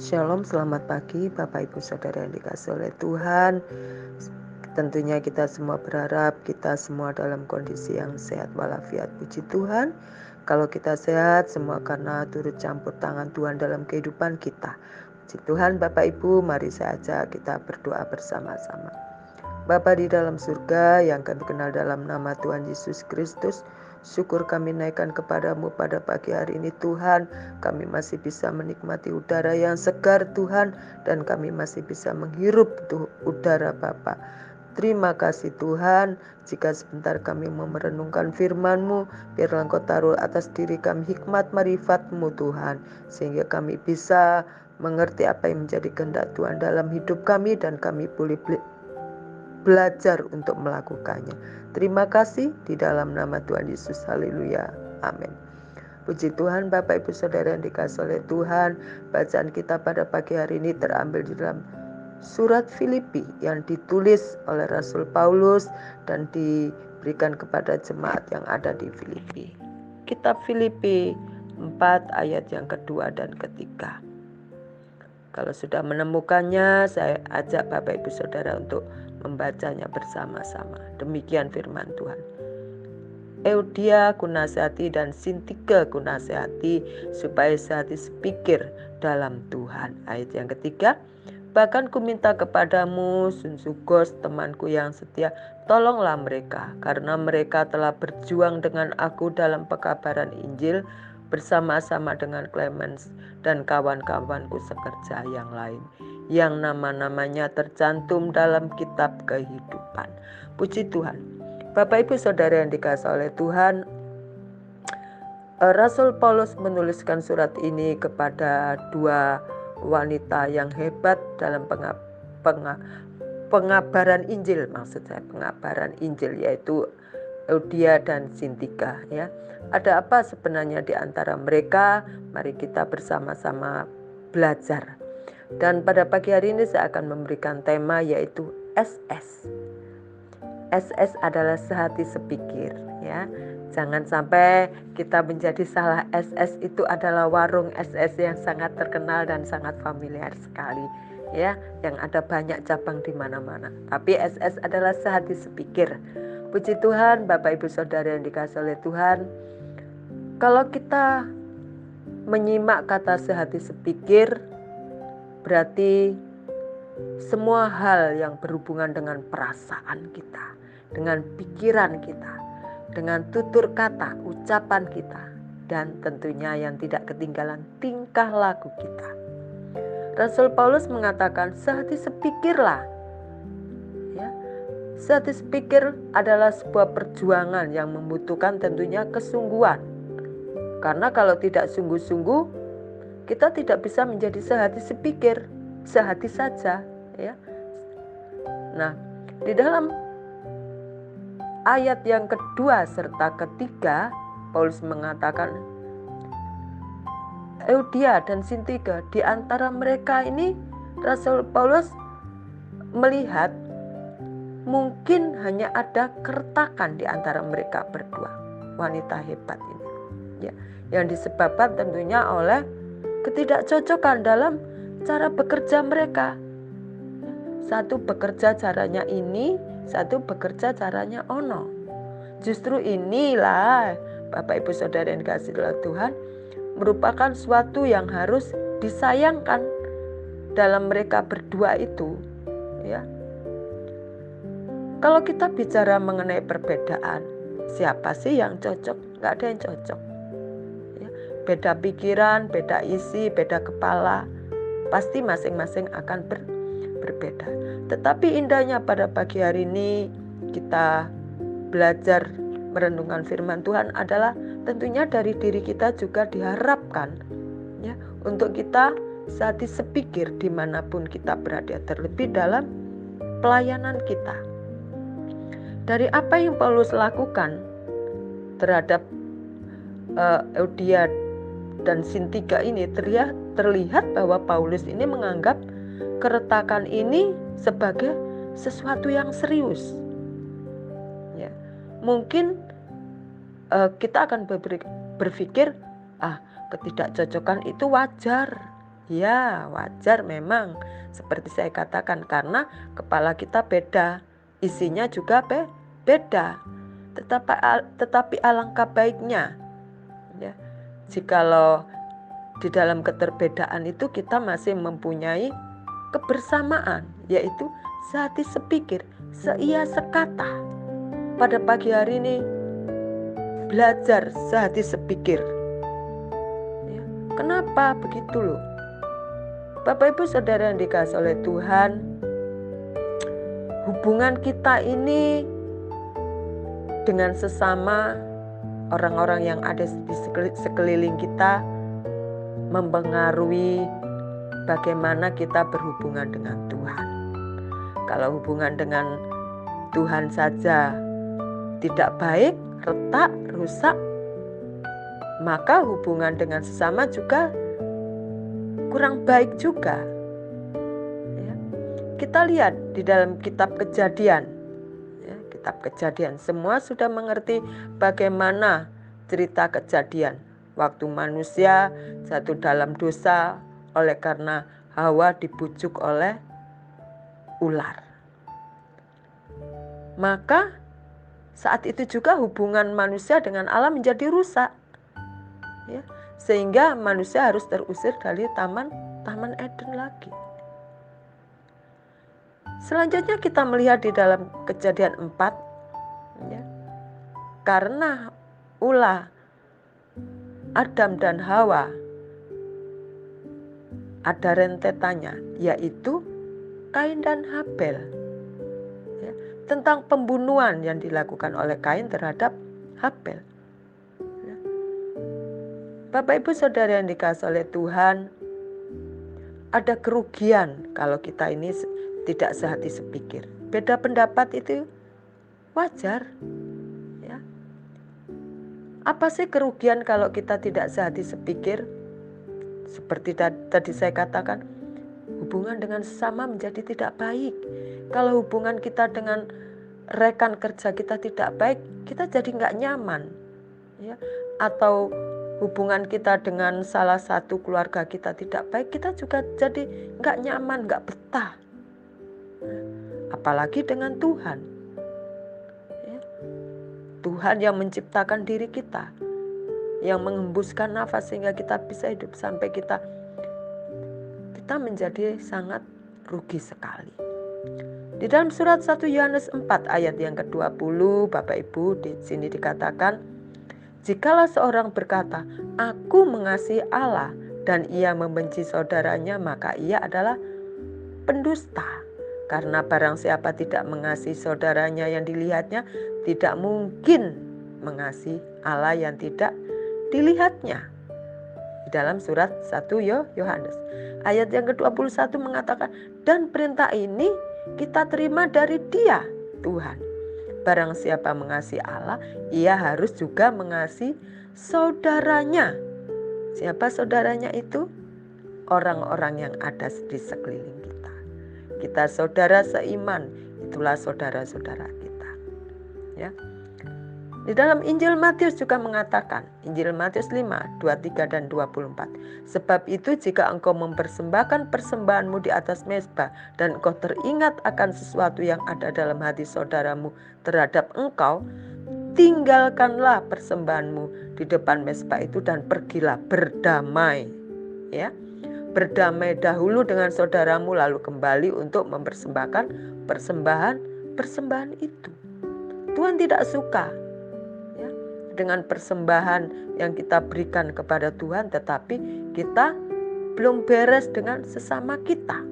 Shalom, selamat pagi Bapak Ibu Saudara yang dikasihi oleh Tuhan. Tentunya kita semua berharap kita semua dalam kondisi yang sehat walafiat. Puji Tuhan, kalau kita sehat semua karena turut campur tangan Tuhan dalam kehidupan kita. Puji Tuhan Bapak Ibu, mari saja kita berdoa bersama-sama. Bapa di dalam surga yang kami kenal dalam nama Tuhan Yesus Kristus, syukur kami naikkan kepadamu pada pagi hari ini Tuhan. Kami masih bisa menikmati udara yang segar Tuhan, dan kami masih bisa menghirup udara Bapa. Terima kasih Tuhan, jika sebentar kami mau merenungkan firman-Mu, biarlah Engkau taruh atas diri kami hikmat marifat-Mu Tuhan, sehingga kami bisa mengerti apa yang menjadi kehendak Tuhan dalam hidup kami, dan kami boleh belajar untuk melakukannya. Terima kasih di dalam nama Tuhan Yesus. Haleluya. Amin. Puji Tuhan Bapak Ibu Saudara yang dikasihi oleh Tuhan. Bacaan kita pada pagi hari ini terambil di dalam surat Filipi yang ditulis oleh Rasul Paulus dan diberikan kepada jemaat yang ada di Filipi. Kitab Filipi 4 ayat yang kedua dan ketiga. Kalau sudah menemukannya, saya ajak Bapak Ibu Saudara untuk membacanya bersama-sama. Demikian firman Tuhan. Eudia kunasihati dan Sintike kunasihati supaya sehati sepikir dalam Tuhan. Ayat yang ketiga. Bahkan ku minta kepadamu, Sunsugos, temanku yang setia, tolonglah mereka, karena mereka telah berjuang dengan aku dalam pekabaran Injil bersama-sama dengan Clemens dan kawan-kawanku sekerja yang lain, yang nama-namanya tercantum dalam kitab kehidupan. Puji Tuhan. Bapak Ibu Saudara yang dikasihi oleh Tuhan, Rasul Paulus menuliskan surat ini kepada dua wanita yang hebat dalam pengabaran Injil, maksud saya pengabaran Injil, yaitu Eudia dan Sintika. Ya, ada apa sebenarnya di antara mereka? Mari kita bersama-sama belajar. Dan pada pagi hari ini saya akan memberikan tema yaitu SS. SS adalah sehati sepikir, ya. Jangan sampai kita menjadi salah. SS itu adalah warung SS yang sangat terkenal dan sangat familiar sekali, ya, yang ada banyak cabang di mana-mana. Tapi SS adalah sehati sepikir. Puji Tuhan, Bapak Ibu Saudara yang dikasihi oleh Tuhan. Kalau kita menyimak kata sehati sepikir, berarti semua hal yang berhubungan dengan perasaan kita, dengan pikiran kita, dengan tutur kata, ucapan kita, dan tentunya yang tidak ketinggalan tingkah laku kita. Rasul Paulus mengatakan sehati sepikirlah. Ya, sehati sepikir adalah sebuah perjuangan yang membutuhkan tentunya kesungguhan. Karena kalau tidak sungguh-sungguh, kita tidak bisa menjadi sehati sepikir, sehati saja, ya. Nah, di dalam ayat yang kedua serta ketiga, Paulus mengatakan Eudia dan Sintika. Di antara mereka ini Rasul Paulus melihat mungkin hanya ada keretakan di antara mereka berdua, wanita hebat ini, ya, yang disebabkan tentunya oleh ketidakcocokan dalam cara bekerja mereka. Satu bekerja caranya ini, satu bekerja caranya ono. Justru inilah Bapak Ibu Saudara yang dikasihi oleh Tuhan, merupakan suatu yang harus disayangkan dalam mereka berdua itu, ya. Kalau kita bicara mengenai perbedaan, siapa sih yang cocok? Gak ada yang cocok, ya. Beda pikiran, beda isi, beda kepala, pasti masing-masing akan berbeda. Tetapi indahnya pada pagi hari ini kita belajar merenungkan firman Tuhan adalah tentunya dari diri kita juga diharapkan, ya, untuk kita sehati sepikir dimanapun kita berada, terlebih dalam pelayanan kita. Dari apa yang Paulus lakukan terhadap Eudia dan Sintika ini, terlihat bahwa Paulus ini menganggap keretakan ini sebagai sesuatu yang serius, ya. Mungkin kita akan berpikir ketidakcocokan itu wajar, Ya, wajar memang. Seperti saya katakan, karena kepala kita beda, isinya juga beda. Tetapi alangkah baiknya, ya, jikalau di dalam keterbedaan itu kita masih mempunyai kebersamaan, yaitu sehati sepikir, seia sekata. Pada pagi hari ini belajar sehati sepikir. Ya, kenapa begitu loh? Bapak Ibu Saudara yang dikasihi oleh Tuhan, hubungan kita ini dengan sesama orang-orang yang ada di sekeliling kita mempengaruhi bagaimana kita berhubungan dengan Tuhan. Kalau hubungan dengan Tuhan saja tidak baik, retak, rusak, maka hubungan dengan sesama juga kurang baik juga. Ya. Kita lihat di dalam kitab Kejadian. Ya, kitab Kejadian, semua sudah mengerti bagaimana cerita Kejadian. Waktu manusia jatuh dalam dosa oleh karena Hawa dibujuk oleh ular. Maka saat itu juga hubungan manusia dengan Allah menjadi rusak. Ya. Sehingga manusia harus terusir dari Taman Eden lagi. Selanjutnya kita melihat di dalam Kejadian 4, ya, karena ulah Adam dan Hawa ada rentetannya, yaitu Kain dan Habel. Ya, tentang pembunuhan yang dilakukan oleh Kain terhadap Habel. Bapak Ibu Saudara yang dikasihi oleh Tuhan, ada kerugian kalau kita ini tidak sehati sepikir. Beda pendapat itu wajar. Ya. Apa sih kerugian kalau kita tidak sehati sepikir? Seperti tadi saya katakan, hubungan dengan sesama menjadi tidak baik. Kalau hubungan kita dengan rekan kerja kita tidak baik, kita jadi nggak nyaman. Ya. Atau hubungan kita dengan salah satu keluarga kita tidak baik, kita juga jadi nggak nyaman, nggak betah. Apalagi dengan Tuhan. Ya. Tuhan yang menciptakan diri kita, yang mengembuskan nafas sehingga kita bisa hidup, sampai kita menjadi sangat rugi sekali. Di dalam surat 1 Yohanes 4 ayat yang ke-20, Bapak Ibu, di sini dikatakan, jikalau seorang berkata, aku mengasihi Allah dan ia membenci saudaranya, maka ia adalah pendusta. Karena barang siapa tidak mengasihi saudaranya yang dilihatnya, tidak mungkin mengasihi Allah yang tidak dilihatnya. Di dalam surat 1 Yohanes. Ayat yang ke-21 mengatakan, dan perintah ini kita terima dari Dia, Tuhan. Barang siapa mengasihi Allah, ia harus juga mengasihi saudaranya. Siapa saudaranya itu? Orang-orang yang ada di sekeliling kita. Kita saudara seiman, itulah saudara-saudara kita. Ya. Di dalam Injil Matius juga mengatakan, Injil Matius 5, 23 dan 24. Sebab itu jika engkau mempersembahkan persembahanmu di atas mezbah dan engkau teringat akan sesuatu yang ada dalam hati saudaramu terhadap engkau, tinggalkanlah persembahanmu di depan mezbah itu dan pergilah berdamai. Ya. Berdamai dahulu dengan saudaramu lalu kembali untuk mempersembahkan persembahan itu. Tuhan tidak suka dengan persembahan yang kita berikan kepada Tuhan, tetapi kita belum beres dengan sesama kita.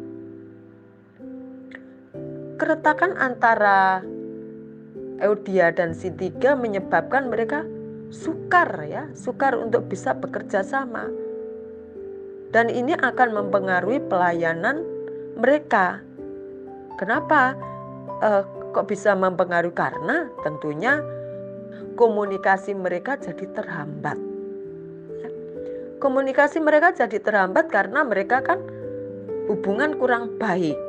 Keretakan antara Euodia dan Sintika menyebabkan mereka sukar untuk bisa bekerja sama. Dan ini akan mempengaruhi pelayanan mereka. Kenapa? Kok bisa mempengaruhi? Karena tentunya komunikasi mereka jadi terhambat. Komunikasi mereka jadi terhambat karena mereka kan hubungan kurang baik.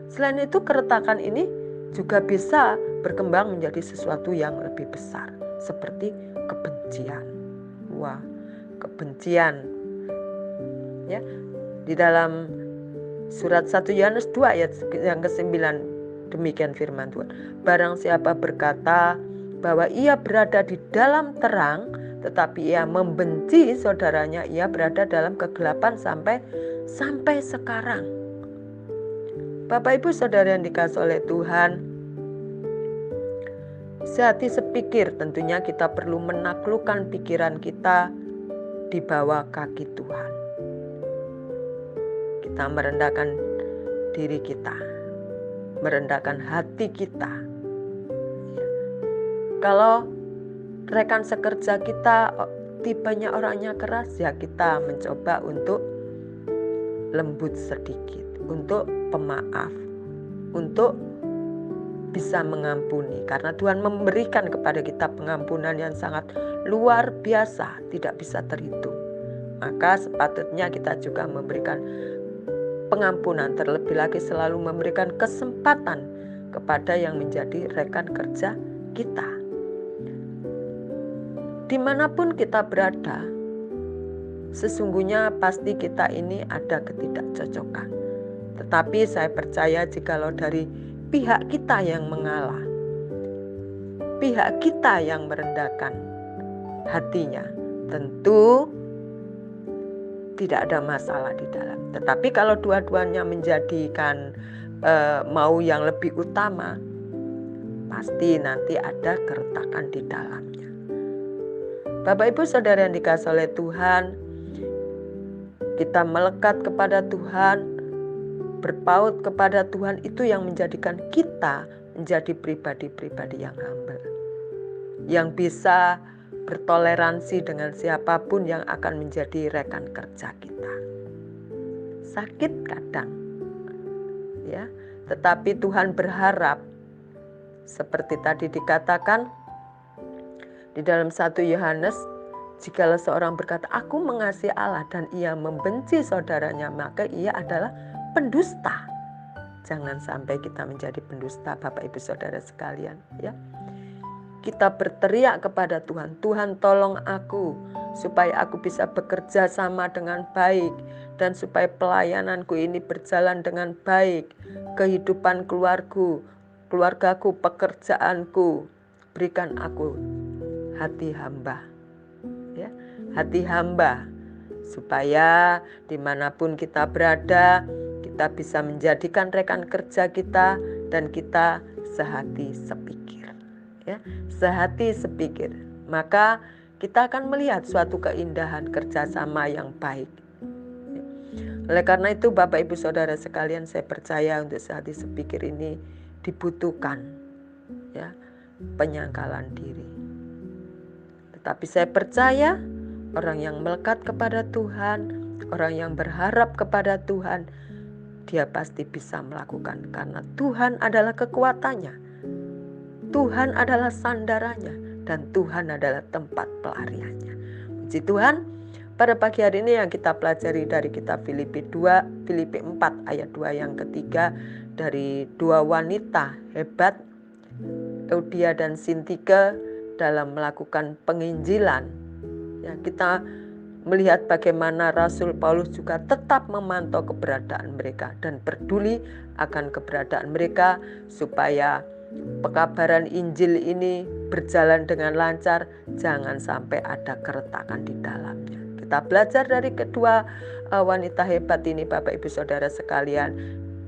Selain itu, keretakan ini juga bisa berkembang menjadi sesuatu yang lebih besar, seperti kebencian. Kebencian Ya, di dalam surat 1 Yohanes 2 ayat yang ke-9 demikian firman Tuhan. Barang siapa berkata bahwa ia berada di dalam terang tetapi ia membenci saudaranya, ia berada dalam kegelapan sampai sekarang. Bapak Ibu Saudara yang dikasihi oleh Tuhan, sehati sepikir tentunya kita perlu menaklukkan pikiran kita di bawah kaki Tuhan. Kita merendahkan diri kita, merendahkan hati kita. Kalau rekan sekerja kita tipenya orangnya keras, ya kita mencoba untuk lembut sedikit, untuk pemaaf, untuk bisa mengampuni. Karena Tuhan memberikan kepada kita pengampunan yang sangat luar biasa, tidak bisa terhitung. Maka sepatutnya kita juga memberikan pengampunan, terlebih lagi selalu memberikan kesempatan kepada yang menjadi rekan kerja kita. Dimanapun kita berada, sesungguhnya pasti kita ini ada ketidakcocokan. Tetapi saya percaya jikalau dari pihak kita yang mengalah, pihak kita yang merendahkan hatinya, tentu tidak ada masalah di dalam. Tetapi kalau dua-duanya menjadikan mau yang lebih utama, pasti nanti ada keretakan di dalamnya. Bapak Ibu Saudara yang dikasihi oleh Tuhan, kita melekat kepada Tuhan, berpaut kepada Tuhan, itu yang menjadikan kita menjadi pribadi-pribadi yang humble, yang bisa bertoleransi dengan siapapun yang akan menjadi rekan kerja kita. Sakit kadang, ya, tetapi Tuhan berharap seperti tadi dikatakan di dalam 1 Yohanes, jikalau seorang berkata, aku mengasihi Allah dan ia membenci saudaranya, maka ia adalah pendusta. Jangan sampai kita menjadi pendusta, Bapak Ibu Saudara sekalian, ya. Kita berteriak kepada Tuhan, Tuhan tolong aku supaya aku bisa bekerja sama dengan baik dan supaya pelayananku ini berjalan dengan baik, kehidupan keluargaku, pekerjaanku, berikan aku hati hamba, ya, hati hamba, supaya dimanapun kita berada, kita bisa menjadikan rekan kerja kita dan kita sehati sepikir, ya, sehati sepikir. Maka kita akan melihat suatu keindahan kerjasama yang baik. Oleh karena itu Bapak Ibu Saudara sekalian, saya percaya untuk sehati sepikir ini dibutuhkan, ya, penyangkalan diri. Tetapi saya percaya orang yang melekat kepada Tuhan, orang yang berharap kepada Tuhan, dia pasti bisa melakukan karena Tuhan adalah kekuatannya, Tuhan adalah sandarannya, dan Tuhan adalah tempat pelariannya. Puji Tuhan, pada pagi hari ini yang kita pelajari dari kitab Filipi 4 ayat 2 yang ketiga, dari dua wanita hebat, Euodia dan Sintike, dalam melakukan penginjilan. Ya, kita melihat bagaimana Rasul Paulus juga tetap memantau keberadaan mereka dan peduli akan keberadaan mereka supaya pekabaran Injil ini berjalan dengan lancar, jangan sampai ada keretakan di dalamnya. Kita belajar dari kedua wanita hebat ini Bapak Ibu Saudara sekalian,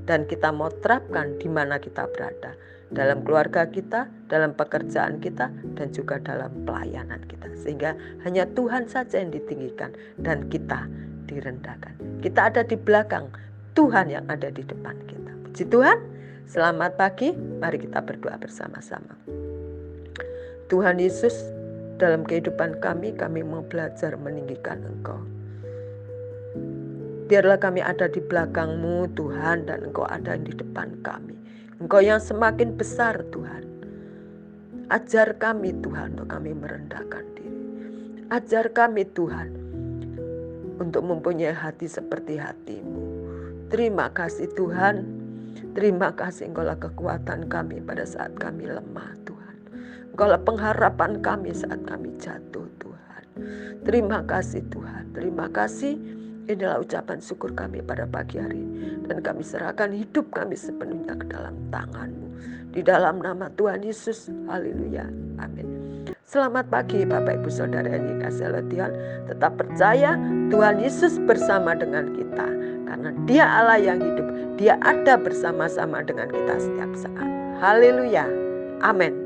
dan kita mau terapkan di mana kita berada, dalam keluarga kita, dalam pekerjaan kita, dan juga dalam pelayanan kita. Sehingga hanya Tuhan saja yang ditinggikan dan kita direndahkan. Kita ada di belakang, Tuhan yang ada di depan kita. Puji Tuhan, selamat pagi, mari kita berdoa bersama-sama. Tuhan Yesus, dalam kehidupan kami mau belajar meninggikan Engkau. Biarlah kami ada di belakang-Mu Tuhan, dan Engkau ada di depan kami. Engkau yang semakin besar Tuhan. Ajar kami Tuhan untuk kami merendahkan diri. Ajar kami Tuhan untuk mempunyai hati seperti hati-Mu. Terima kasih Tuhan. Terima kasih Engkaulah kekuatan kami pada saat kami lemah Tuhan. Engkaulah pengharapan kami saat kami jatuh Tuhan. Terima kasih Tuhan. Terima kasih Inilah ucapan syukur kami pada pagi hari. Dan kami serahkan hidup kami sepenuhnya ke dalam tangan-Mu. Di dalam nama Tuhan Yesus. Haleluya. Amin. Selamat pagi Bapak Ibu Saudara yang dikasihi oleh Tuhan. Tetap percaya Tuhan Yesus bersama dengan kita. Karena Dia Allah yang hidup. Dia ada bersama-sama dengan kita setiap saat. Haleluya. Amin.